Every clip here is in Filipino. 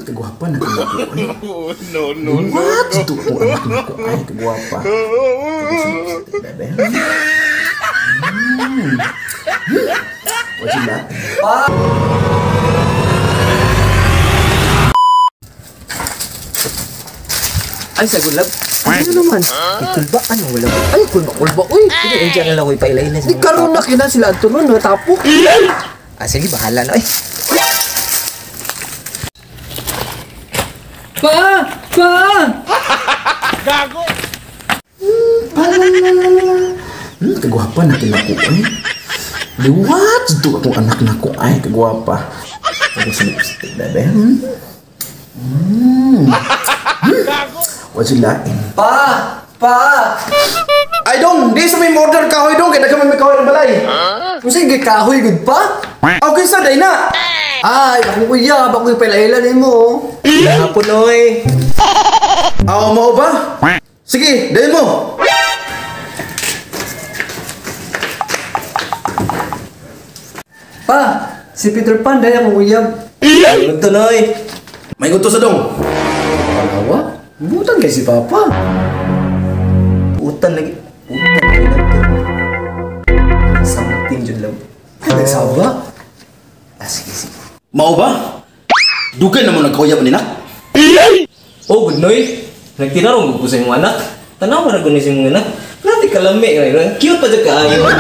Kagwapa na ako. No. What? Ito po anak na ako. Ay, kagwapa. Bebe. What's that? Ay, sa gulab. Ano naman? Kulba, ano wala ba? Ay, kulba. Uy, hindi, endiyan na lang ko ipailayin. Di karoon na kina sila ito nun, natapok. Ah, sige, bahala na. Ay. Pa! Gago! Kagwapa na ako. Ay, what? Ito akong anak na ako. Ay, kagwapa. Ako sa lipstick, bebe. What's it like? Pa! Ay, dong! Di sa may order kahoy, dong! Kaya naman may kahoy ng balay. Kung sige, kahoy, good pa? Okay, sa day na! Ay, ako kuya, bako yung palailan mo. Hapon, oy. Aw mo ba? Sige, dahin mo! Pa, si Peter Pan, dahil ako kuya. Ay, tuloy. May gusto sa dong! Palawa? Butan kay si Papa. Utan lagi lang. Something dyan lang. Nagsawa? Ah, sige. Mao ba? Dugay naman nagkawaya pa ni nak? Oh, good noy. Nagtinarong ko sa iyong anak. Tanaw na rin sa iyong anak. Nati kalami ngayon. Cute pa dyan kaayo.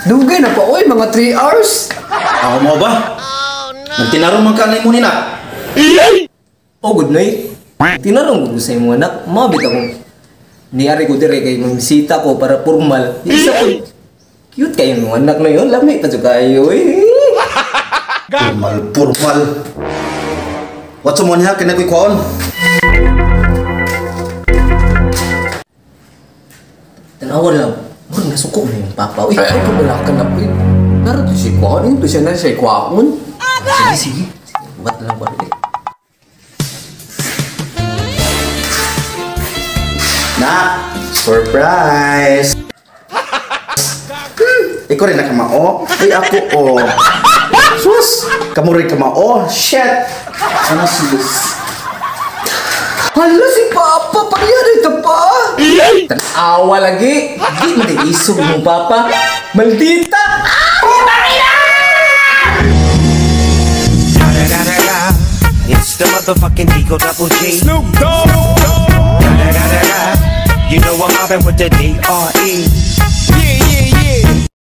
Dugay na pa, oy. Mga 3 hours. Aw mo ba? Nagtinarong man ka na mo ni nak? Oh, good noy. Tinarong ko sa iyong anak. Mabit akong niyari ko dire kay mamisita ko para formal. Isa po. Cute kayo ng anak na yun. Lami pa dyan kaayo eh. Formal. What's mo niya? Kaya ko'y kwaon? Tanawan lang. Murang nasuko na yung papa. Uy, ay kumula ka na po. Naro to si Kwaon. Ito siya na siya Kwaon. Sige. Buat lang ba rin? Na! Surprise! Ikaw rin nakamao? Ay, ako, oh. Sus! Kamu rin kamao? Shit! Ano sus? Hala si Papa! Pagyari ito pa! Tanawa lagi! Di mo din isog mong Papa! Maldita! It's the motherfucking Digo Double G. Snoop Dogg! You know I'm mobbing with the D.R.E.